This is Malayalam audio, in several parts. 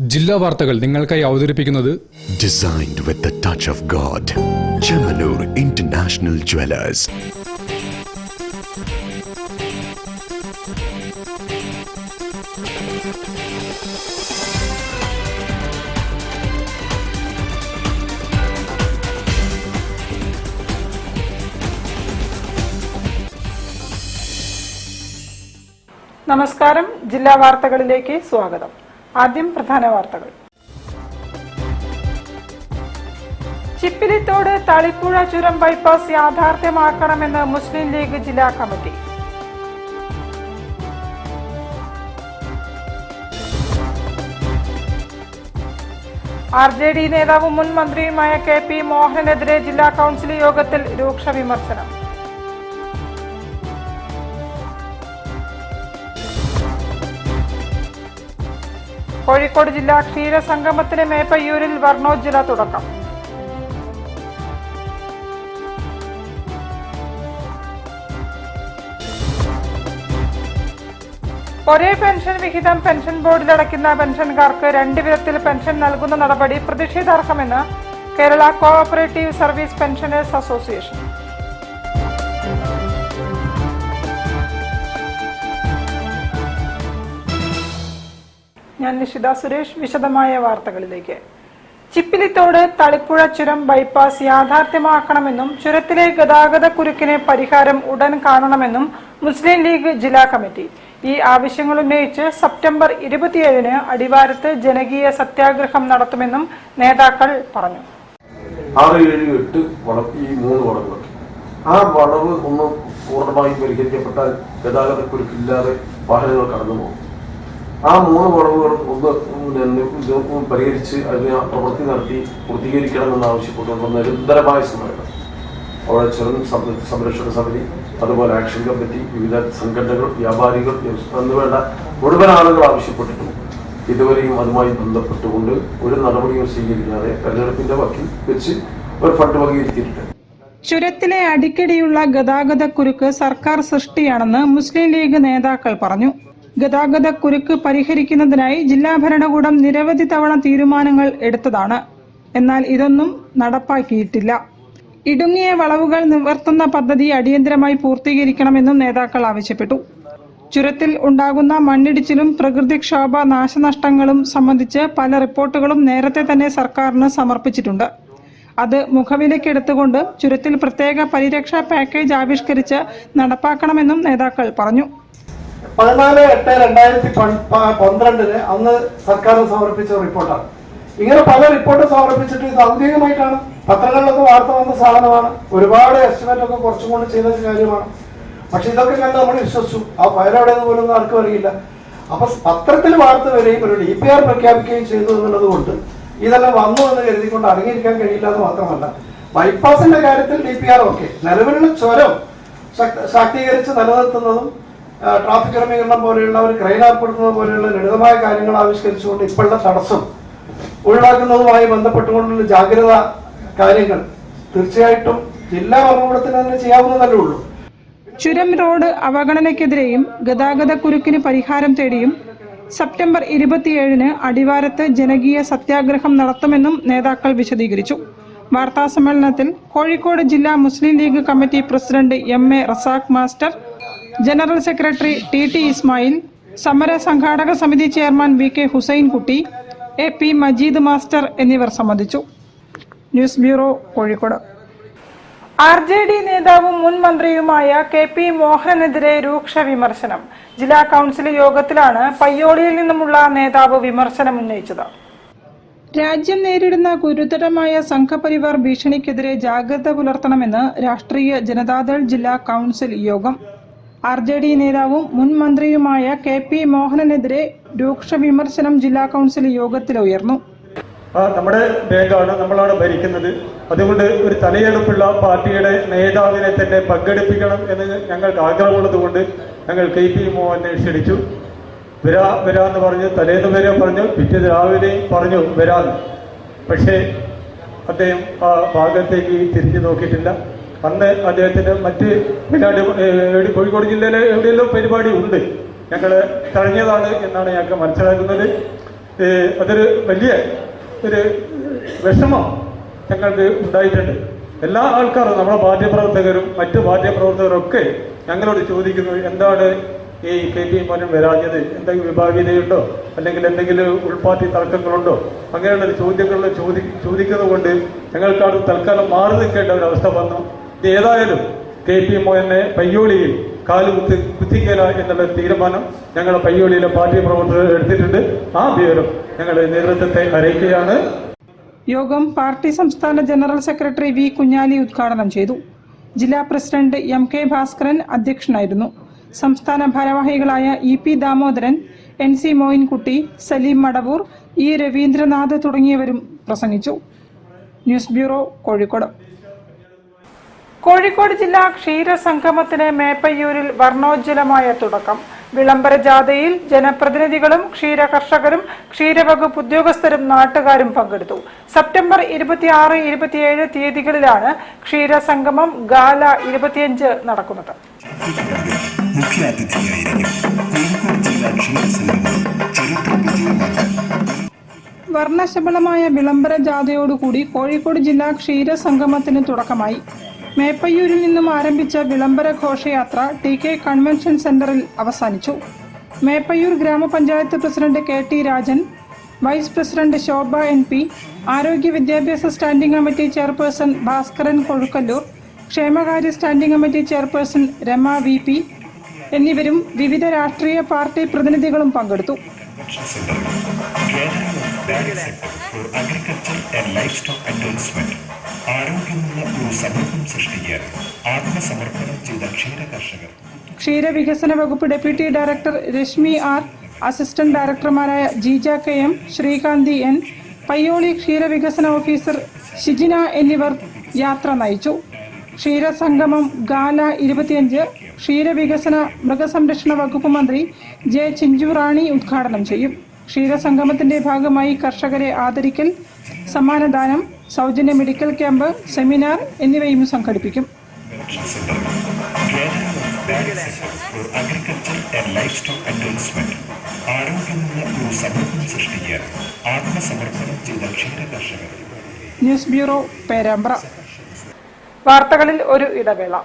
ജില്ലാ വാർത്തകൾ നിങ്ങൾക്കായി അവതരിപ്പിക്കുന്നത് Designed with the touch of God. Chemanur International Jewelers. നമസ്കാരം. ജില്ലാ വാർത്തകളിലേക്ക് സ്വാഗതം. ആദ്യം പ്രധാന വാർത്തകൾ. ചിപ്പിലിത്തോട് തളിപ്പുഴ ചുരം ബൈപ്പാസ് യാഥാർത്ഥ്യമാക്കണമെന്ന് മുസ്ലിം ലീഗ് ജില്ലാ കമ്മിറ്റി. RJD നേതാവും മുൻ മന്ത്രിയുമായ KP മോഹനെതിരെ ജില്ലാ കൗൺസിൽ യോഗത്തിൽ രൂക്ഷ വിമർശനം. കോഴിക്കോട് ജില്ലാ ക്ഷീര സംഗമത്തിന് മേപ്പയ്യൂരിൽ വർണ്ണോജ്വല തുടക്കം. ഒരേ പെൻഷൻ വിഹിതം പെൻഷൻ ബോർഡിൽ അടയ്ക്കുന്ന പെൻഷൻകാർക്ക് 2 വിധത്തിൽ പെൻഷൻ നൽകുന്ന നടപടി പ്രതിഷേധാർഹമെന്ന് Kerala cooperative service pensioners association. ഞാൻ നിഷിത സുരേഷ്. വിശദമായ വാർത്തകളിലേക്ക്. ചിപ്പിലിത്തോട് തളിപ്പുഴ ചുരം ബൈപ്പാസ് യാഥാർത്ഥ്യമാക്കണമെന്നും ചുരത്തിലെ ഗതാഗത കുരുക്കിന് പരിഹാരം ഉടൻ കാണണമെന്നും മുസ്ലിം ലീഗ് ജില്ലാ കമ്മിറ്റി. ഈ ആവശ്യങ്ങൾ ഉന്നയിച്ച് സെപ്റ്റംബർ 27-ന് അടിവാരത്ത് ജനകീയ സത്യാഗ്രഹം നടത്തുമെന്നും നേതാക്കൾ പറഞ്ഞു. 6, 7, 8 ഈ 3 വളവുകൾ, ആ വളവ് ഒന്ന് പൂർണ്ണമായും പരിഹരിക്കപ്പെട്ടാൽ ഗതാഗത കുരുക്കില്ലാതെ വാഹനങ്ങൾ കടന്നു പോകും. ആ 3 വളവുകൾ ഒന്ന് പരിഹരിച്ച് അതിന് പ്രവൃത്തി നടത്തി പൂർത്തീകരിക്കണമെന്ന് ആവശ്യപ്പെട്ടുള്ള നിരന്തരമായ സമരം അവിടെ ചുരം സംരക്ഷണ സമിതി, അതുപോലെ ആക്ഷൻ കമ്മിറ്റി, വിവിധ സംഘടനകൾ, വ്യാപാരികൾ എന്നുവേണ്ട മുഴുവൻ ആളുകൾ ആവശ്യപ്പെട്ടിട്ടുണ്ട്. ഇതുവരെയും അതുമായി ബന്ധപ്പെട്ടുകൊണ്ട് ഒരു നടപടിയും സ്വീകരിക്കാതെ തെരഞ്ഞെടുപ്പിന്റെ വക്കിൽ വെച്ച് ഒരു ഫണ്ട് വകയിരുത്തിയിട്ടുണ്ട്. ചുരത്തിലെ അടിക്കടിയുള്ള ഗതാഗത കുരുക്ക് സർക്കാർ സൃഷ്ടിയാണെന്ന് മുസ്ലിം ലീഗ് നേതാക്കൾ പറഞ്ഞു. ഗതാഗത കുരുക്ക് പരിഹരിക്കുന്നതിനായി ജില്ലാ ഭരണകൂടം നിരവധി തവണ തീരുമാനങ്ങൾ എടുത്തതാണ്. എന്നാൽ ഇതൊന്നും നടപ്പാക്കിയിട്ടില്ല. ഇടുങ്ങിയ വളവുകൾ നിവർത്തുന്ന പദ്ധതി അടിയന്തരമായി പൂർത്തീകരിക്കണമെന്നും നേതാക്കൾ ആവശ്യപ്പെട്ടു. ചുരത്തിൽ ഉണ്ടാകുന്ന മണ്ണിടിച്ചിലും പ്രകൃതിക്ഷോഭ നാശനഷ്ടങ്ങളും സംബന്ധിച്ച് പല റിപ്പോർട്ടുകളും നേരത്തെ തന്നെ സർക്കാരിന് സമർപ്പിച്ചിട്ടുണ്ട്. അത് മുഖവിലക്കെടുത്തുകൊണ്ട് ചുരത്തിൽ പ്രത്യേക പരിരക്ഷാ പാക്കേജ് ആവിഷ്കരിച്ച് നടപ്പാക്കണമെന്നും നേതാക്കൾ പറഞ്ഞു. 14/8/2012 അന്ന് സർക്കാർ സമർപ്പിച്ച റിപ്പോർട്ടാണ്. ഇങ്ങനെ പല റിപ്പോർട്ട് സമർപ്പിച്ചിട്ട് ഇത് ഔദ്യോഗികമായിട്ടാണ്, പത്രങ്ങളിലൊക്കെ വാർത്ത വന്ന സാധനമാണ്, ഒരുപാട് എസ്റ്റിമേറ്റ് ഒക്കെ കുറച്ചും കൊണ്ട് ചെയ്ത കാര്യമാണ്. പക്ഷെ ഇതൊക്കെ കണ്ട് നമ്മൾ വിശ്വസിച്ചു. ആ ഫയൽ എവിടെയെന്ന് പോലും ആർക്കും അറിയില്ല. അപ്പൊ പത്രത്തിൽ വാർത്ത വരികയും ഒരു DPR പ്രഖ്യാപിക്കുകയും ചെയ്തു എന്നുള്ളത് കൊണ്ട് ഇതെല്ലാം വന്നു എന്ന് കരുതിക്കൊണ്ട് അടങ്ങിയിരിക്കാൻ കഴിയില്ല എന്ന് മാത്രമല്ല, ബൈപ്പാസിന്റെ കാര്യത്തിൽ DPR ഓക്കെ, നിലവിലുള്ള ചുരം ശാക്തീകരിച്ച് നിലനിർത്തുന്നതും ട്രാഫിക് ക്രമീകരണം പോലെയുള്ള ഒരു ക്രെയിൻ ഏർപ്പെടുത്തുന്നത് പോലെയുള്ള ലളിതമായ കാര്യങ്ങൾ ആവിഷ്കരിച്ചുകൊണ്ട് ഇപ്പോഴുള്ള തടസ്സം ഒഴിവാക്കുന്നതുമായി ബന്ധപ്പെട്ടുകൊണ്ടുള്ള ജാഗ്രത കാര്യങ്ങൾ തീർച്ചയായിട്ടും ജില്ലാ ഭരണകൂടത്തിന് തന്നെ ചെയ്യാവുന്നതല്ലേ ഉള്ളൂ. ചുരം റോഡ് അവഗണനയ്ക്കെതിരെയും ഗതാഗത കുരുക്കിന് പരിഹാരം തേടിയും സെപ്റ്റംബർ 27-ന് അടിവാരത്ത് ജനകീയ സത്യാഗ്രഹം നടത്തുമെന്നും നേതാക്കൾ വിശദീകരിച്ചു. വാർത്താ സമ്മേളനത്തിൽ കോഴിക്കോട് ജില്ലാ Muslim League committee president MA Razak master, general secretary TT Ismail, സമര സംഘാടക സമിതി chairman VK Hussainkutty, AP Majeed master എന്നിവർ സംബന്ധിച്ചു. News bureau, Kozhikode. RJD നേതാവും മുൻ മന്ത്രിയുമായ KP മോഹനെതിരെ രൂക്ഷ വിമർശനം. ജില്ലാ കൗൺസിൽ യോഗത്തിലാണ് പയ്യോളിയിൽ നിന്നുമുള്ള നേതാവ് വിമർശനം ഉന്നയിച്ചത്. രാജ്യം നേരിടുന്ന ഗുരുതരമായ സംഘപരിവാർ ഭീഷണിക്കെതിരെ ജാഗ്രത പുലർത്തണമെന്ന് രാഷ്ട്രീയ ജനതാദൾ ജില്ലാ കൗൺസിൽ യോഗം. RJD നേതാവും മുൻ മന്ത്രിയുമായ KP മോഹനെതിരെ രൂക്ഷ വിമർശനം ജില്ലാ കൗൺസിൽ യോഗത്തിൽ ഉയർന്നു. നമ്മുടെ ബാങ്കാണ്, നമ്മളാണ് ഭരിക്കുന്നത്. അതുകൊണ്ട് ഒരു തലയെടുപ്പുള്ള പാർട്ടിയുടെ നേതാവിനെ തന്നെ പങ്കെടുപ്പിക്കണം എന്ന് ഞങ്ങൾക്ക് ആഗ്രഹമുള്ളത് കൊണ്ട് ഞങ്ങൾ KP മോഹനെ ക്ഷണിച്ചു. വരാന്ന് പറഞ്ഞു, തലേന്ന് വരെ പറഞ്ഞു, പിറ്റേന്ന് രാവിലെ പറഞ്ഞു വരാന്ന്. പക്ഷേ അദ്ദേഹം ആ ഭാഗത്തേക്ക് തിരിഞ്ഞു നോക്കിയിട്ടില്ല. അന്ന് അദ്ദേഹത്തിന് മറ്റ് കോഴിക്കോട് ജില്ലയിലെ എവിടെയെല്ലാം പരിപാടി ഉണ്ട്, ഞങ്ങൾ തഴഞ്ഞതാണ് എന്നാണ് ഞങ്ങൾക്ക് മനസ്സിലാക്കുന്നത്. അതൊരു വലിയ ഒരു വിഷമം ഞങ്ങൾക്ക് ഉണ്ടായിട്ടുണ്ട്. എല്ലാ ആൾക്കാരും നമ്മുടെ പാർട്ടിപ്രവർത്തകരും മറ്റു പാർട്ടിപ്രവർത്തകരും ഒക്കെ ഞങ്ങളോട് ചോദിക്കുന്നു, എന്താണ് ഈ KP മോഹൻ വരാഞ്ഞത്, എന്തെങ്കിലും വിഭാഗീയതയുണ്ടോ അല്ലെങ്കിൽ എന്തെങ്കിലും ഉൾപാർട്ടി തർക്കങ്ങളുണ്ടോ, അങ്ങനെയുള്ള ചോദ്യങ്ങൾ ചോദിക്കുന്നത് കൊണ്ട് ഞങ്ങൾക്കാട് തൽക്കാലം മാറി നിൽക്കേണ്ട ഒരവസ്ഥ വന്നു. ഇത് ഏതായാലും KP മോഹനെ പയ്യോളിയിൽ കുത്തിക്കല എന്നുള്ള തീരുമാനം ഞങ്ങളുടെ പയ്യോളിയിലെ പാർട്ടി പ്രവർത്തകർ എടുത്തിട്ടുണ്ട്. ആ വിവരം ഞങ്ങളുടെ നേതൃത്വത്തെ അറിയിക്കുകയാണ്. യോഗം പാർട്ടി സംസ്ഥാന ജനറൽ സെക്രട്ടറി V. കുഞ്ഞാലി ഉദ്ഘാടനം ചെയ്തു. ജില്ലാ പ്രസിഡന്റ് MK ഭാസ്കരൻ അധ്യക്ഷനായിരുന്നു. സംസ്ഥാന ഭാരവാഹികളായ EP Damodaran, NC Moyinkutty, Saleem Madavoor, E. Ravindranath തുടങ്ങിയവരും പ്രസംഗിച്ചു. News bureau, Kozhikode. കോഴിക്കോട് ജില്ലാ ക്ഷീരസംഗമത്തിന് മേപ്പയ്യൂരിൽ വർണ്ണോജ്വലമായ തുടക്കം. വിളംബര ജാഥയിൽ ജനപ്രതിനിധികളും ക്ഷീരകർഷകരും ക്ഷീരവകുപ്പ് ഉദ്യോഗസ്ഥരും നാട്ടുകാരും പങ്കെടുത്തു. സെപ്റ്റംബർ 26, 27 തീയതികളിലാണ് ക്ഷീരസംഗമം ഗാല 25 നടക്കുന്നത്. വർണ്ണശബളമായ വിളംബര ജാഥയോടുകൂടി കോഴിക്കോട് ജില്ലാ ക്ഷീരസംഗമത്തിന് തുടക്കമായി. മേപ്പയ്യൂരിൽ നിന്നും ആരംഭിച്ച വിളംബര ഘോഷയാത്ര TK കൺവെൻഷൻ സെന്ററിൽ അവസാനിച്ചു. മേപ്പയ്യൂർ ഗ്രാമപഞ്ചായത്ത് president KT Rajan, vice president Shobha NP, ആരോഗ്യ വിദ്യാഭ്യാസ standing committee chairperson Bhaskaran Kozhukkallur, ക്ഷേമകാര്യ standing committee chairperson Rama VP എന്നിവരും വിവിധ രാഷ്ട്രീയ പാർട്ടി പ്രതിനിധികളും പങ്കെടുത്തു. ക്ഷീരവികസന വകുപ്പ് deputy director Reshmi R, assistant ഡയറക്ടർമാരായ ജീജ KM, ശ്രീകാന്തി N, പയ്യോളി ക്ഷീരവികസന ഓഫീസർ ഷിജിന എന്നിവർ യാത്ര നയിച്ചു. ക്ഷീരസംഗമം ഗാല 25 ക്ഷീരവികസന മൃഗസംരക്ഷണ വകുപ്പ് മന്ത്രി J. ചിഞ്ചുറാണി ഉദ്ഘാടനം ചെയ്യും. ക്ഷീരസംഗമത്തിന്റെ ഭാഗമായി കർഷകരെ ആദരിക്കൽ, സമ്മാനദാനം, സൗജന്യ മെഡിക്കൽ ക്യാമ്പ്, സെമിനാർ എന്നിവയും സംഘടിപ്പിക്കും. News bureau, Perambra. വാർത്തകളിൽ ഒരു ഇടവേള.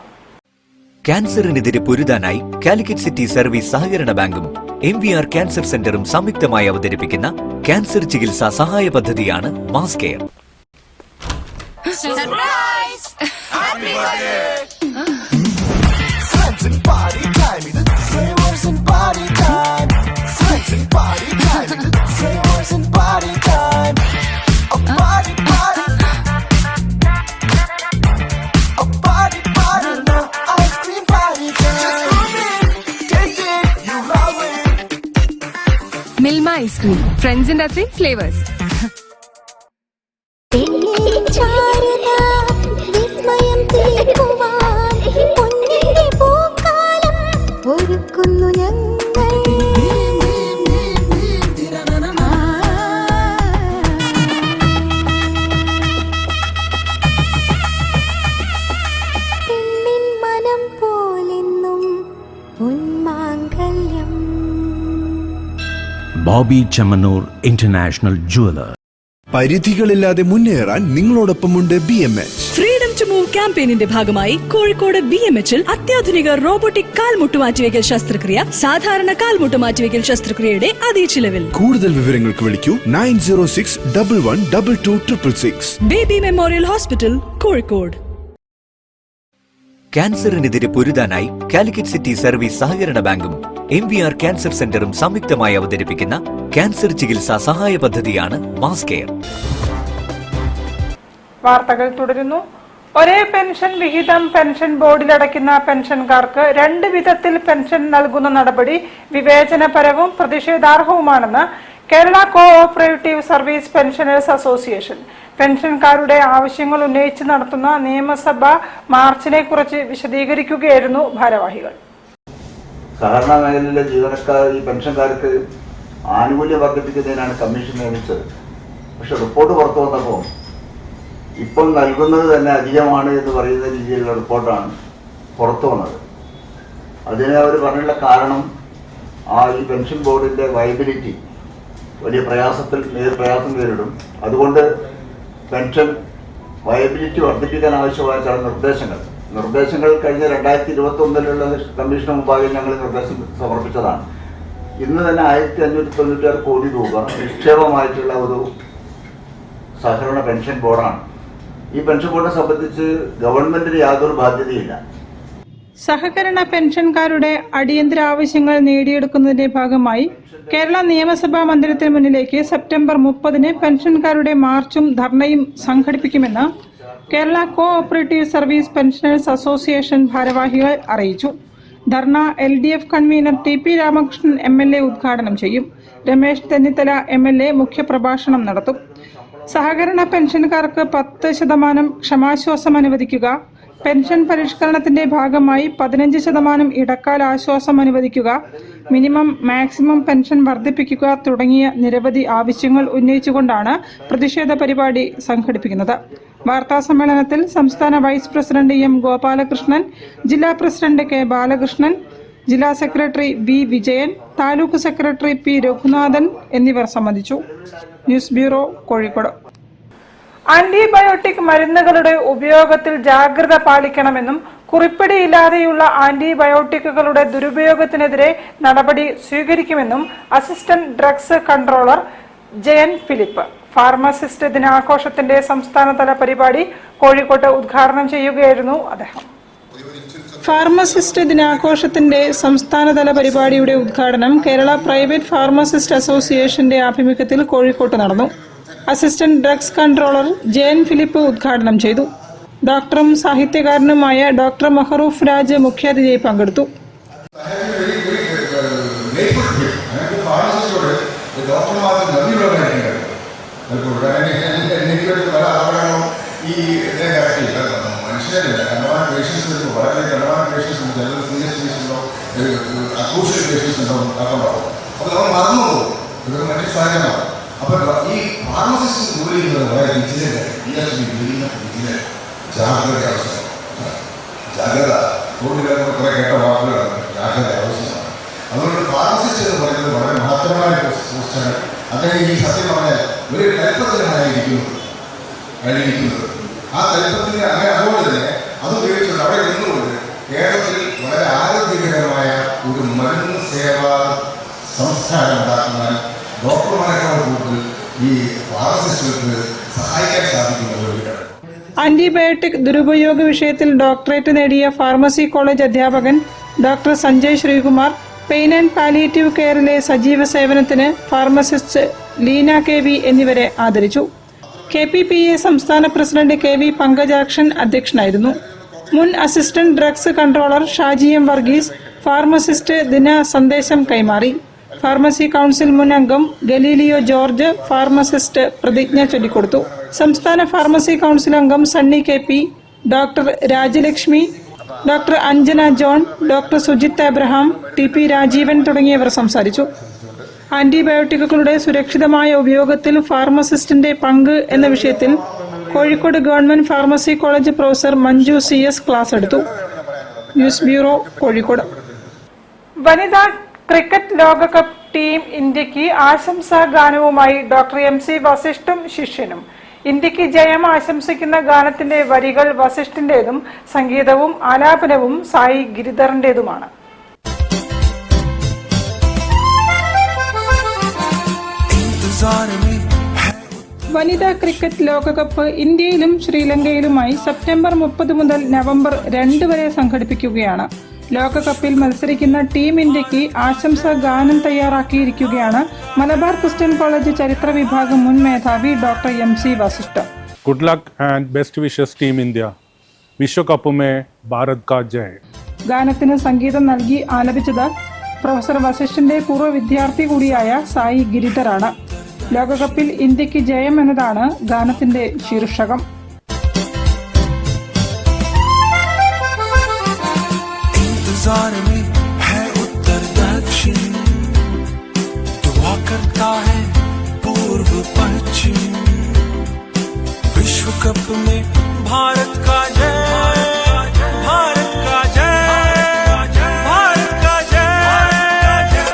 ക്യാൻസറിനെതിരെ പൊരുതാനായി കാലിക്കറ്റ് സിറ്റി സർവീസ് സഹകരണ ബാങ്കും MVR ക്യാൻസർ സെന്ററും സംയുക്തമായി അവതരിപ്പിക്കുന്ന ക്യാൻസർ ചികിത്സാ സഹായ പദ്ധതിയാണ് mass care. Milma ice cream, friends in 3 flavors. Boby Chemmanur international jeweller. പരിധികളില്ലാതെ മുന്നേറാൻ നിങ്ങളോടൊപ്പമുണ്ട് BMH. ഫ്രീഡം ടു മൂവ് ക്യാമ്പയിനിന്റെ ഭാഗമായി കോഴിക്കോട് BMHൽ അത്യാധുനിക റോബോട്ടിക് കാൽമുട്ട് മാറ്റിവെക്കൽ ശസ്ത്രക്രിയ, സാധാരണ കാൽമുട്ട് മാറ്റിവെക്കൽ ശസ്ത്രക്രിയയുടെ അതേ ചിലവിൽ. കൂടുതൽ വിവരങ്ങൾക്ക് വിളിക്കൂ 9061122266. Baby memorial hospital, Kozhikode. ക്യാൻസറിനെതിരെ പൊരുതാനായി കാലിക്കറ്റ് സിറ്റി സർവീസ് സഹകരണ ബാങ്കും MVR ക്യാൻസർ സെന്ററും സംയുക്തമായി അവതരിപ്പിക്കുന്ന ക്യാൻസർ ചികിത്സാ സഹായ പദ്ധതിയാണ് മാസ് കെയർ. വാർത്തകൾ തുടരുന്നു. ഒരേ പെൻഷൻ വിഹിതം പെൻഷൻ ബോർഡിലടയ്ക്കുന്ന പെൻഷൻകാർക്ക് 2 വിധത്തിൽ പെൻഷൻ നൽകുന്ന നടപടി വിവേചനപരവും പ്രതിഷേധാർഹവുമാണെന്ന് Kerala cooperative service pensioners association. പെൻഷൻകാരുടെ ആവശ്യങ്ങൾ ഉന്നയിച്ച് നടത്തുന്ന നിയമസഭാ മാർച്ചിനെ കുറിച്ച് വിശദീകരിക്കുകയായിരുന്നു ഭാരവാഹികൾ. സഹകരണ മേഖലയിലെ ജീവനക്കാർ, ഈ പെൻഷൻകാർക്ക് ആനുകൂല്യം വർദ്ധിപ്പിക്കുന്നതിനാണ് കമ്മീഷൻ നിയമിച്ചത്. പക്ഷെ റിപ്പോർട്ട് പുറത്തു വന്നപ്പോൾ ഇപ്പോൾ നൽകുന്നത് തന്നെ അധികമാണ് എന്ന് പറയുന്ന രീതിയിലുള്ള റിപ്പോർട്ടാണ് പുറത്തു വന്നത്. അതിന് അവർ പറഞ്ഞുള്ള കാരണം ഈ പെൻഷൻ ബോർഡിൻ്റെ വയബിലിറ്റി വലിയ പ്രയാസം നേരിടും. അതുകൊണ്ട് പെൻഷൻ വയബിലിറ്റി വർദ്ധിപ്പിക്കാൻ ആവശ്യമായ ചില നിർദ്ദേശങ്ങൾ കഴിഞ്ഞ 2021 കമ്മീഷന് മുമ്പാകെ ഞങ്ങൾ നിർദ്ദേശം സമർപ്പിച്ചതാണ്. ഇന്ന് തന്നെ 1596 കോടി രൂപ നിക്ഷേപമായിട്ടുള്ള ഒരു സഹകരണ പെൻഷൻ ബോർഡാണ്. ഈ പെൻഷൻ ബോർഡിനെ സംബന്ധിച്ച് ഗവൺമെന്റിന് യാതൊരു ബാധ്യതയില്ല. സഹകരണ പെൻഷൻകാരുടെ അടിയന്തര ആവശ്യങ്ങൾ നേടിയെടുക്കുന്നതിന്റെ ഭാഗമായി കേരള നിയമസഭാ മന്ദിരത്തിന് മുന്നിലേക്ക് സെപ്റ്റംബർ 30 പെൻഷൻകാരുടെ മാർച്ചും ധർണയും സംഘടിപ്പിക്കുമെന്ന് Kerala co operative service pensioners association ഭാരവാഹികൾ അറിയിച്ചു. ധർണ LDF convener TP Ramakrishnan MLA ഉദ്ഘാടനം ചെയ്യും. രമേശ് ചെന്നിത്തല MLA മുഖ്യപ്രഭാഷണം നടത്തും. സഹകരണ പെൻഷൻകാർക്ക് 10% ക്ഷമാശ്വാസം അനുവദിക്കുക, പെൻഷൻ പരിഷ്കരണത്തിന്റെ ഭാഗമായി 15% ഇടക്കാല ആശ്വാസം അനുവദിക്കുക, മിനിമം മാക്സിമം പെൻഷൻ വർദ്ധിപ്പിക്കുക തുടങ്ങിയ നിരവധി ആവശ്യങ്ങൾ ഉന്നയിച്ചുകൊണ്ടാണ് പ്രതിഷേധ പരിപാടി സംഘടിപ്പിക്കുന്നത്. വാർത്താ സമ്മേളനത്തിൽ സംസ്ഥാന വൈസ് പ്രസിഡന്റ് M ഗോപാലകൃഷ്ണൻ, ജില്ലാ പ്രസിഡന്റ് K ബാലകൃഷ്ണൻ, ജില്ലാ secretary B Vijayan, taluk secretary P Raghunathan എന്നിവർ സംബന്ധിച്ചു. News bureau, Kozhikode. ആന്റിബയോട്ടിക് മരുന്നുകളുടെ ഉപയോഗത്തിൽ ജാഗ്രത പാലിക്കണമെന്നും കുറിപ്പടിയില്ലാതെയുള്ള ആന്റിബയോട്ടിക്കുകളുടെ ദുരുപയോഗത്തിനെതിരെ നടപടി സ്വീകരിക്കുമെന്നും assistant drugs controller Jayan Philip pharmacist ദിനാഘോഷത്തിന്റെ സംസ്ഥാനതല പരിപാടി കോഴിക്കോട്ട് ഉദ്ഘാടനം ചെയ്യുകയായിരുന്നു അദ്ദേഹം. ഫാർമസിസ്റ്റ് ദിനാഘോഷത്തിന്റെ സംസ്ഥാനതല പരിപാടിയുടെ ഉദ്ഘാടനം കേരള പ്രൈവറ്റ് ഫാർമസിസ്റ്റ് അസോസിയേഷന്റെ ആഭിമുഖ്യത്തിൽ കോഴിക്കോട്ട് നടന്നു. Assistant drugs controller Jayan Philip ഉദ്ഘാടനം ചെയ്തു. ഡോക്ടറും സാഹിത്യകാരനുമായ ഡോക്ടർ മഹറൂഫ് രാജ് മുഖ്യാതിഥിയായി പങ്കെടുത്തു. അപ്പോൾ ഈ ഫാർമസിസ്റ്റ് ജോലി ചെയ്യുന്നത് വളരെ ജാഗ്രത ആവശ്യമാണ്. ജാഗ്രത കുറെ കേട്ട വാക്കുകളാണ്. ജാഗ്രത ആവശ്യമാണ്. അതുകൊണ്ട് ഫാർമസിസ്റ്റ് എന്ന് പറയുന്നത് വളരെ മഹത്തരമായ പോസ്റ്റാണ്. അദ്ദേഹം ഈ സത്യം പറഞ്ഞാൽ ഒരു കൽപ്പത്തിനായിരിക്കുന്നത് ആ കൽപ്പത്തിന് അങ്ങനെ അതുകൊണ്ട് തന്നെ അത് ഉപയോഗിച്ചുകൊണ്ട് അവിടെ നിന്നുകൊണ്ട് കേരളത്തിൽ വളരെ ആരോഗ്യകരമായ ഒരു മരുന്ന് സേവാ സംസ്കാരം ഉണ്ടാക്കുന്ന ഡോക്ടർമാരെക്കാൾ കൂടുതൽ ഈ ഫാർമസിസ്റ്റുകൾക്ക് സഹായിക്കാൻ സാധിക്കുന്ന. ആന്റിബയോട്ടിക് ദുരുപയോഗ വിഷയത്തിൽ ഡോക്ടറേറ്റ് നേടിയ ഫാർമസി കോളേജ് അധ്യാപകൻ doctor Sanjay Sreekumar, pain and palliative കെയറിലെ സജീവ സേവനത്തിന് ഫാർമസിസ്റ്റ് ലീന KV എന്നിവരെ ആദരിച്ചു. KPPA സംസ്ഥാന പ്രസിഡന്റ് KV പങ്കജാക്ഷൻ അധ്യക്ഷനായിരുന്നു. മുൻ assistant drugs controller Shaji M Varghese pharmacist ദിന സന്ദേശം കൈമാറി. ഫാർമസി കൗൺസിൽ മുൻ അംഗം ഗലീലിയോ ജോർജ് ഫാർമസിസ്റ്റ് പ്രതിജ്ഞ ചൊല്ലിക്കൊടുത്തു. സംസ്ഥാന ഫാർമസി കൗൺസിൽ അംഗം Sunny KP, doctor Rajalakshmi, doctor Anjana John, doctor Sujith Abraham, TP Rajeevan തുടങ്ങിയവർ സംസാരിച്ചു. ആന്റിബയോട്ടിക്കുകളുടെ സുരക്ഷിതമായ ഉപയോഗത്തിൽ ഫാർമസിസ്റ്റിന്റെ പങ്ക് എന്ന വിഷയത്തിൽ Kozhikode government pharmacy college professor Manju CS class എടുത്തു. News bureau, Kozhikode. വനിതാ ക്രിക്കറ്റ് ലോകകപ്പ് ടീം ഇന്ത്യക്ക് ആശംസാ ഗാനവുമായി ഡോക്ടർ MC വസിഷ്ഠും ശിഷ്യനും. ഇന്ത്യക്ക് ജയം ആശംസിക്കുന്ന ഗാനത്തിന്റെ വരികൾ വസിഷ്ഠിന്റേതും സംഗീതവും ആലാപനവും സായി ഗിരിധറിന്റേതുമാണ്. വനിതാ ക്രിക്കറ്റ് ലോകകപ്പ് ഇന്ത്യയിലും ശ്രീലങ്കയിലുമായി സെപ്റ്റംബർ 30 മുതൽ നവംബർ 2 വരെ സംഘടിപ്പിക്കുകയാണ്. ലോകകപ്പിൽ മത്സരിക്കുന്ന ടീം ഇന്ത്യക്ക് ആശംസാ ഗാനം തയ്യാറാക്കിയിരിക്കുകയാണ് മലബാർ ക്രിസ്ത്യൻ കോളേജ് ചരിത്ര വിഭാഗം മുൻ മേധാവി doctor MC Vasishta. Good luck and best wishes team India. വിശ്വകപ്പ് മേ ഭാരത് കാ ജയ്. ഗാനത്തിന് സംഗീതം നൽകി ആലപിച്ചത് പ്രൊഫസർ വസിഷ്ഠിന്റെ പൂർവ്വ വിദ്യാർത്ഥി കൂടിയായ സായി ഗിരിധറാണ്. ലോകകപ്പിൽ ഇന്ത്യക്ക് ജയം എന്നതാണ് ഗാനത്തിന്റെ ശീർഷകം. में है उत्तर दक्षिण, दुआ करता है पूर्व पश्चिम, विश्व कप में भारत का जय, भारत का जय, भारत का जय,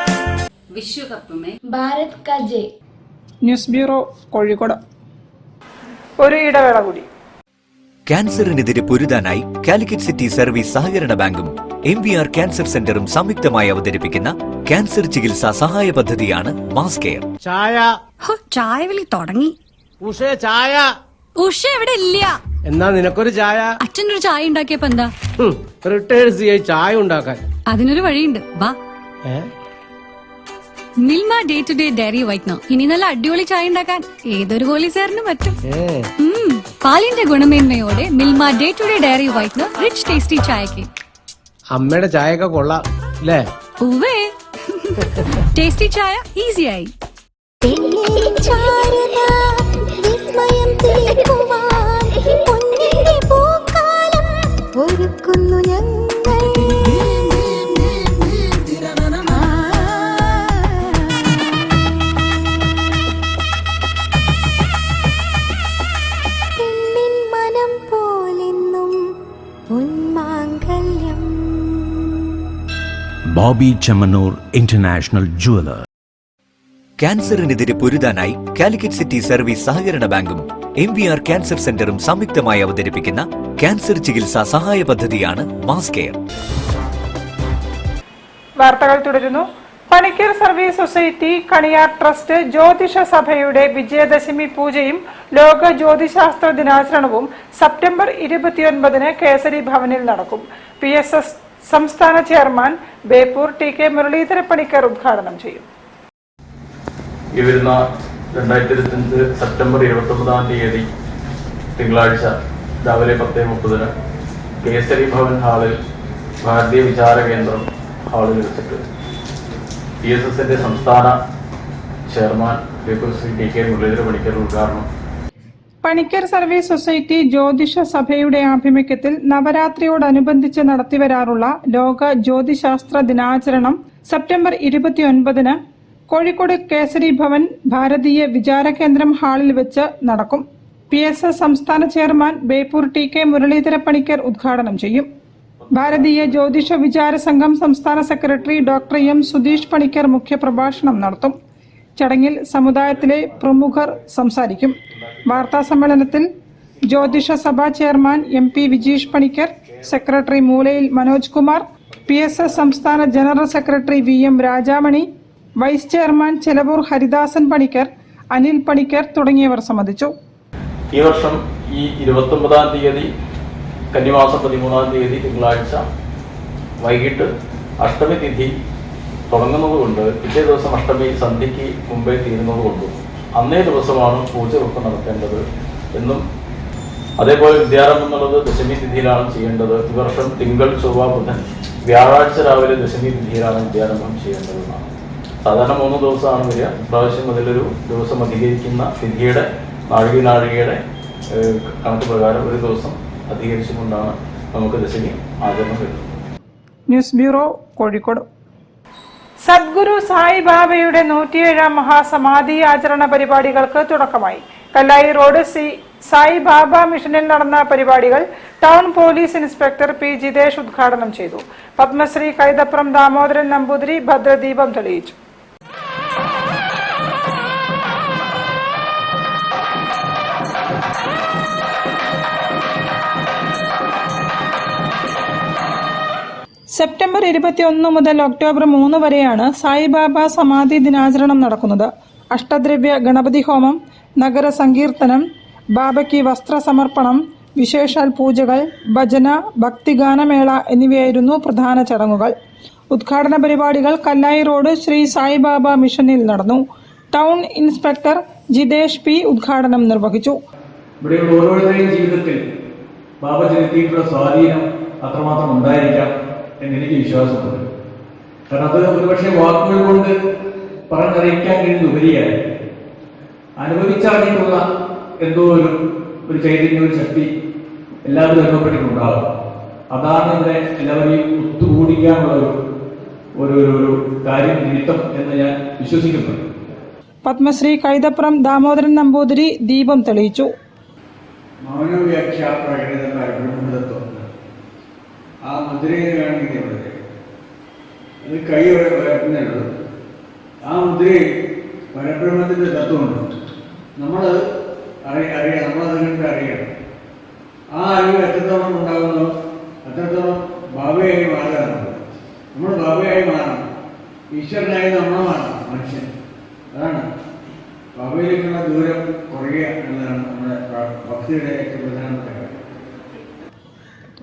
विश्व कप में भारत का जय, ന്യൂസ് ബ്യൂറോ, കോഴിക്കോട്. ഒരു ഇടവേള കൂടി. ക്യാൻസറിനെതിരെ പൊരുതാനായി കാലിക്കറ്റ് സിറ്റി സർവീസ് സഹകരണ ബാങ്കും MVR ക്യാൻസർ സെന്ററും സംയുക്തമായി അവതരിപ്പിക്കുന്ന ക്യാൻസർ ചികിത്സാ സഹായ പദ്ധതിയാണ് മാസ് കെയർ. ചായ വിളി തുടങ്ങി. ചായ ഉഷ എവിടെ ഇല്ല. എന്നാ നിനക്കൊരു ചായ. അച്ഛനൊരു ചായ ഉണ്ടാക്കിയപ്പോ എന്താ റിട്ടയേഴ്സ് ചായ ഉണ്ടാക്കാൻ അതിനൊരു വഴിയുണ്ട്. വാ. Milma day to day dairy whitener. ഇനി നല്ല അടിപൊളി ചായ ഉണ്ടാക്കാൻ ഏതൊരു പോലീസുകാരനും പറ്റും. പാലിന്റെ ഗുണമേന്മയോടെ Milma day to day dairy whitener rich tasty ചായക്ക്. അമ്മയുടെ ചായയൊക്കെ കൊള്ളാം അല്ലേ? ഉവ്വേ. ടേസ്റ്റി ചായ ഈസിയായി. Boby Chemmanur international jeweller. ക്യാൻസറിനെതിരെ പൊരുതാനായി കാലിക്കറ്റ് സിറ്റി സർവീസ് സഹകരണ ബാങ്കും MVR ക്യാൻസർ സെന്ററും സംയുക്തമായി അവതരിപ്പിക്കുന്ന ക്യാൻസർ ചികിത്സാ സഹായ പദ്ധതിയാണ് മാസ് കെയർ. വാർത്തകൾ തുടരുന്നു. Panicker service society, Kaniyar trust, ജ്യോതിഷ സഭയുടെ വിജയദശമി പൂജയും ലോക ജ്യോതിശാസ്ത്ര ദിനാചരണവും സെപ്റ്റംബർ 29 കേസരി ഭവനിൽ നടക്കും. PSS സംസ്ഥാന ചെയർമാൻ ബേപ്പൂർ TK മുരളീധര പണിക്കർ ഉദ്ഘാടനം ചെയ്യും. ഈ വരുന്ന 2025 സെപ്റ്റംബർ 29 തിങ്കളാഴ്ച രാവിലെ 10:30 കേസരി ഭവൻ ഹാളിൽ ഭാരതീയ വിചാര കേന്ദ്രം ഹാളിൽ വെച്ചിട്ട് PSSന്റെ സംസ്ഥാന ചെയർമാൻ ബേപ്പൂർ ശ്രീ TK മുരളീധര പണിക്കർ ഉദ്ഘാടനം. പണിക്കർ സർവീസ് സൊസൈറ്റി ജ്യോതിഷ സഭയുടെ ആഭിമുഖ്യത്തിൽ നവരാത്രിയോടനുബന്ധിച്ച് നടത്തിവരാറുള്ള ലോക ജ്യോതിശാസ്ത്ര ദിനാചരണം സെപ്റ്റംബർ 29 കോഴിക്കോട് കേസരി ഭവൻ ഭാരതീയ വിചാര കേന്ദ്രം ഹാളിൽ വെച്ച് നടക്കും. PSS സംസ്ഥാന ചെയർമാൻ ബേപ്പൂർ TK മുരളീധര പണിക്കർ ഉദ്ഘാടനം ചെയ്യും. ഭാരതീയ ജ്യോതിഷ വിചാര സംഘം സംസ്ഥാന secretary doctor M Sudheesh Panicker മുഖ്യപ്രഭാഷണം നടത്തും. ചടങ്ങിൽ സമുദായത്തിലെ പ്രമുഖർ സംസാരിക്കും. വാർത്താ സമ്മേളനത്തിൽ Jyothisha Sabha chairman MP Vijeesh Panicker, secretary Moolayil Manoj Kumar, PSS സംസ്ഥാന general secretary VM Rajamani, vice chairman Chelavoor Haridasan Panicker, Anil Panicker തുടങ്ങിയവർ സംബന്ധിച്ചു. ഈ വർഷം ഈ 29 കന്നിമാസം 13 തിങ്കളാഴ്ച വൈകിട്ട് അഷ്ടമി തിഥി തുടങ്ങുന്നതുകൊണ്ട് പിറ്റേ ദിവസം അഷ്ടമി സന്ധ്യയ്ക്ക് മുമ്പേ തീരുന്നതുകൊണ്ടും അന്നേ ദിവസമാണ് പൂജയൊക്കെ നടത്തേണ്ടത് എന്നും അതേപോലെ വിദ്യാരംഭം എന്നുള്ളത് ദശമി തിഥിയിലാണ് ചെയ്യേണ്ടത്. ഈ വർഷം തിങ്കൾ, ചൊവ്വ, ബുധൻ, വ്യാഴാഴ്ച രാവിലെ ദശമി തിഥിയിലാണ് വിദ്യാരംഭം ചെയ്യേണ്ടതെന്നാണ്. സാധാരണ 3 ദിവസമാണ് വരിക. ഇപ്രാവശ്യം അതിലൊരു ദിവസം അധികരിക്കുന്ന തിഥിയുടെ നാഴികയുടെ കണക്ക് പ്രകാരം ഒരു ദിവസം അധികരിച്ചുകൊണ്ടാണ് നമുക്ക് ദശമി ആചരണം വരുന്നത്. News bureau, Kozhikode. സദ്ഗുരു സായിബാബയുടെ 107ാം മഹാസമാധി ആചരണ പരിപാടികൾക്ക് തുടക്കമായി. കല്ലായി റോഡ് സായിബാബ മിഷനിൽ നടന്ന പരിപാടികൾ town police inspector P Jithesh ഉദ്ഘാടനം ചെയ്തു. പത്മശ്രീ കൈതപ്രം ദാമോദരൻ നമ്പൂതിരി ഭദ്രദീപം തെളിയിച്ചു. സെപ്റ്റംബർ 21 മുതൽ ഒക്ടോബർ 3 വരെയാണ് സായിബാബ സമാധി ദിനാചരണം നടക്കുന്നത്. അഷ്ടദ്രവ്യ ഗണപതി ഹോമം, നഗര സങ്കീർത്തനം, ബാബയ്ക്ക് വസ്ത്ര സമർപ്പണം, വിശേഷാൽ പൂജകൾ, ഭജന, ഭക്തിഗാനമേള എന്നിവയായിരുന്നു പ്രധാന ചടങ്ങുകൾ. ഉദ്ഘാടന പരിപാടികൾ കല്ലായി റോഡ് ശ്രീ സായിബാബ മിഷനിൽ നടന്നു. ടൗൺ ഇൻസ്പെക്ടർ ജിതേഷ് P ഉദ്ഘാടനം നിർവഹിച്ചു. ഇവിടെയുള്ള ഓരോരുത്തരുടെയും ജീവിതത്തിൽ ബാബ ചെലുത്തിയിട്ടുള്ള സ്വാധീനം അത്രമാത്രം ഉണ്ടായിരിക്കാം എന്നെനിക്ക് വിശ്വാസമുണ്ട്. കാരണം അത് ഒരുപക്ഷെ വാക്കുകൾ കൊണ്ട് പറഞ്ഞറിയിക്കാൻ കഴിയുന്ന ഉപരിയായി അനുഭവിച്ചറിഞ്ഞിട്ടുള്ള എന്തോ ഒരു ചൈതന്യ, ഒരു ശക്തി എല്ലാവരും അനുഭവപ്പെട്ടിട്ടുണ്ടാകും. അതാണ് ഇവിടെ എല്ലാവരെയും ഒത്തുകൂടിക്കാനുള്ള ഒരു കാര്യം നിമിത്തം എന്ന് ഞാൻ വിശ്വസിക്കുന്നു. പത്മശ്രീ കൈതപ്രം ദാമോദരൻ നമ്പൂതിരി ദീപം തെളിയിച്ചു. മൗനവ്യാഖ്യാ പ്രകടിത ബ്രഹ്മതത്വം ആ മുദ്രയെ വേണമെങ്കിൽ ഇവിടെ അത് കൈ ഉയർത്തുന്നുള്ളൂ. ആ മുദ്രയെ പരബ്രഹ്മത്തിൻ്റെ തത്വമുണ്ട്. നമ്മൾ അറിയാം, നമ്മളതിനെ അറിയണം. ആ അറിവ് എത്രത്തോളം ഉണ്ടാകുന്നോ അത്രത്തോളം ഭാവിയായി മാറാറുണ്ട്. നമ്മൾ ഭാവിയായി മാറണം, ഈശ്വരനായി നമ്മൾ മാറണം, മനുഷ്യൻ. അതാണ് ഭാവിയിലേക്കുള്ള ദൂരം കുറയുക എന്നതാണ് നമ്മുടെ ഭക്തിയുടെ ഏറ്റവും പ്രധാനപ്പെട്ട കാര്യം.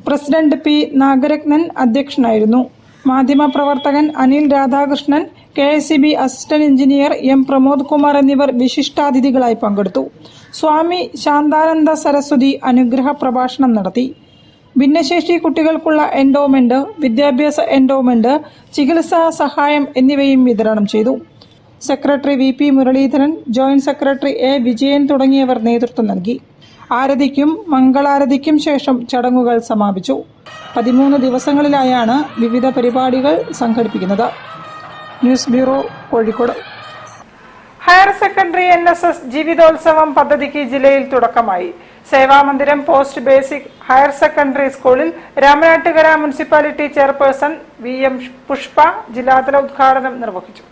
പ്രസിഡന്റ് പി നാഗരത്നൻ അധ്യക്ഷനായിരുന്നു. മാധ്യമപ്രവർത്തകൻ Anil Radhakrishnan, KSEB assistant engineer M Pramod Kumar എന്നിവർ വിശിഷ്ടാതിഥികളായി പങ്കെടുത്തു. സ്വാമി ശാന്താനന്ദ സരസ്വതി അനുഗ്രഹ പ്രഭാഷണം നടത്തി. ഭിന്നശേഷി കുട്ടികൾക്കുള്ള എൻഡോമെന്റ്, വിദ്യാഭ്യാസ എൻഡോമെന്റ്, ചികിത്സാ സഹായം എന്നിവയും വിതരണം ചെയ്തു. Secretary VP Muraleedharan, joint secretary A Vijayan തുടങ്ങിയവർ നേതൃത്വം നൽകി. ആരതിക്കും മംഗളാരതിക്കും ശേഷം ചടങ്ങുകൾ സമാപിച്ചു. 13 ദിവസങ്ങളിലായാണ് വിവിധ പരിപാടികൾ സംഘടിപ്പിക്കുന്നത്. News bureau, Kozhikode. Higher secondary NSS ജീവിതോത്സവം പദ്ധതിക്ക് ജില്ലയിൽ തുടക്കമായി. Sevamandiram post basic higher secondary സ്കൂളിൽ Ramanattukara municipality chairperson VM Pushpa ജില്ലാതല ഉദ്ഘാടനം നിർവഹിച്ചു.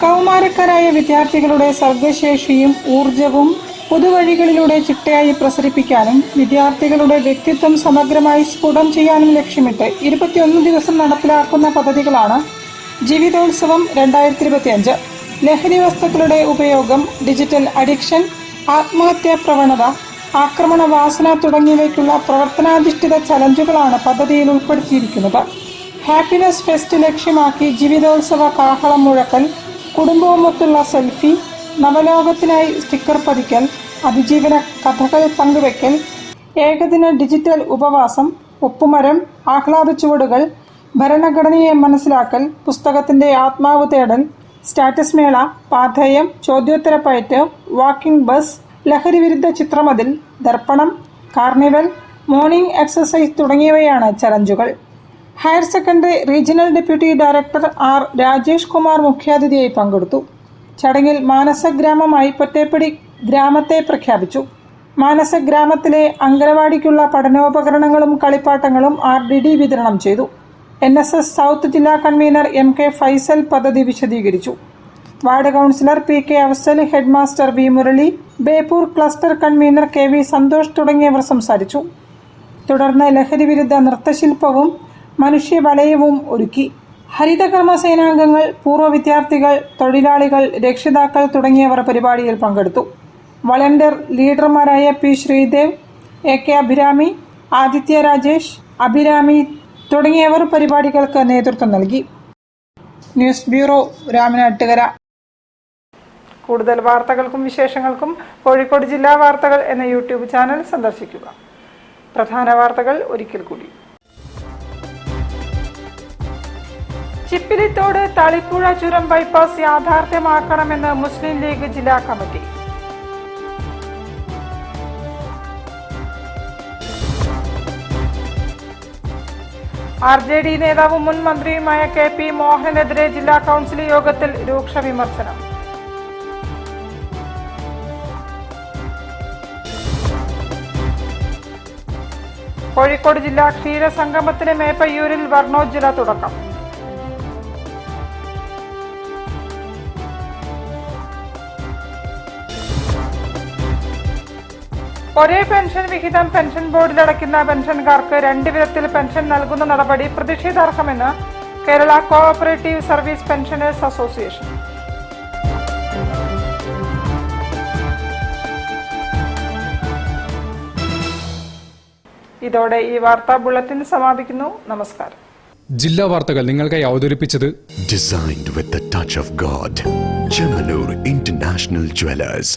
കൗമാരക്കാരായ വിദ്യാർത്ഥികളുടെ സർഗശേഷിയും ഊർജവും പുതുവഴികളിലൂടെ ചിട്ടയായി പ്രസരിപ്പിക്കാനും വിദ്യാർത്ഥികളുടെ വ്യക്തിത്വം സമഗ്രമായി സ്ഫുടം ചെയ്യാനും ലക്ഷ്യമിട്ട് 21 ദിവസം നടപ്പിലാക്കുന്ന പദ്ധതികളാണ് ജീവിതോത്സവം 2025. ലഹരി വസ്തുക്കളുടെ ഉപയോഗം, ഡിജിറ്റൽ അഡിക്ഷൻ, ആത്മഹത്യാ പ്രവണത, ആക്രമണ വാസന തുടങ്ങിയവയ്ക്കുള്ള പ്രവർത്തനാധിഷ്ഠിത ചലഞ്ചുകളാണ് പദ്ധതിയിൽ ഉൾപ്പെടുത്തിയിരിക്കുന്നത്. ഹാപ്പിനെസ് ഫെസ്റ്റ് ലക്ഷ്യമാക്കി ജീവിതോത്സവ കാഹളം മുഴക്കൽ, കുടുംബവുമൊത്തുള്ള സെൽഫി, നവലോകത്തിനായി സ്റ്റിക്കർ പതിക്കൽ, അതിജീവന കഥകൾ പങ്കുവയ്ക്കൽ, ഏകദിന ഡിജിറ്റൽ ഉപവാസം, ഒപ്പുമരം, ആഹ്ലാദ ചുവടുകൾ, ഭരണഘടനയെ മനസ്സിലാക്കൽ, പുസ്തകത്തിന്റെ ആത്മാവ് തേടൽ, സ്റ്റാറ്റസ് മേള, പാഥേയം, ചോദ്യോത്തരപ്പയറ്റ്, വാക്കിംഗ് ബസ്, ലഹരി വിരുദ്ധ ചിത്രമതിൽ, ദർപ്പണം, കാർണിവൽ, മോർണിംഗ് എക്സസൈസ് തുടങ്ങിയവയാണ് ചലഞ്ചുകൾ. Higher secondary regional deputy director R Rajesh Kumar മുഖ്യാതിഥിയായി പങ്കെടുത്തു. ചടങ്ങിൽ മാനസഗ്രാമമായി പൊറ്റേപ്പടി ഗ്രാമത്തെ പ്രഖ്യാപിച്ചു. മാനസഗ്രാമത്തിലെ അംഗനവാടിക്കുള്ള പഠനോപകരണങ്ങളും കളിപ്പാട്ടങ്ങളും RDD വിതരണം ചെയ്തു. NSS സൗത്ത് ജില്ലാ കൺവീനർ MK ഫൈസൽ പദ്ധതി വിശദീകരിച്ചു. Ward councillor PK Afsal, headmaster V Murali, Beypore cluster convener KV Santhosh തുടങ്ങിയവർ സംസാരിച്ചു. തുടർന്ന് ലഹരി വിരുദ്ധ നൃത്തശില്പവും മനുഷ്യവലയവും ഒരുക്കി. ഹരിതകർമ്മ സേനാംഗങ്ങൾ, പൂർവ്വ വിദ്യാർത്ഥികൾ, തൊഴിലാളികൾ, രക്ഷിതാക്കൾ തുടങ്ങിയവർ പരിപാടിയിൽ പങ്കെടുത്തു. വളണ്ടിയർ ലീഡർമാരായ P ശ്രീദേവ്, AK അഭിരാമി, ആദിത്യ രാജേഷ്, അഭിരാമി തുടങ്ങിയവർ പരിപാടികൾക്ക് നേതൃത്വം നൽകി. News bureau, Ramanattukara. കൂടുതൽ വാർത്തകൾക്കും വിശേഷങ്ങൾക്കും കോഴിക്കോട് ജില്ലാ വാർത്തകൾ എന്ന YouTube ചാനൽ സന്ദർശിക്കുക. പ്രധാന വാർത്തകൾ ഒരിക്കൽ കൂടി. ചിപ്പിലിത്തോട് തളിപ്പുഴ ചുരം ബൈപ്പാസ് യാഥാർത്ഥ്യമാക്കണമെന്ന് മുസ്ലിം ലീഗ് ജില്ലാ കമ്മിറ്റി. RJD നേതാവും മുൻ മന്ത്രിയുമായ KP മോഹനെതിരെ ജില്ലാ കൗൺസിൽ യോഗത്തിൽ രൂക്ഷ വിമർശനം. കോഴിക്കോട് ജില്ലാ ക്ഷീര സംഗമത്തിന് മേപ്പയ്യൂരിൽ വർണ്ണോജ്വല തുടക്കം. ഒരേ പെൻഷൻ വിഹിതം പെൻഷൻ ബോർഡിൽ അടയ്ക്കുന്ന പെൻഷൻകാർക്ക് 2 വിധത്തിൽ പെൻഷൻ നൽകുന്ന നടപടി പ്രതിഷേധാർഹമെന്ന് Kerala cooperative service pensioners association. ഇതോടെ ഈ വാർത്താ ബുള്ളറ്റിൻ സമാപിക്കുന്നു. നമസ്കാരം. ജില്ലാ വാർത്തകൾ നിങ്ങൾക്കായി അവതരിപ്പിച്ചത് Designed with the touch of God. Chemanur International Jewelers.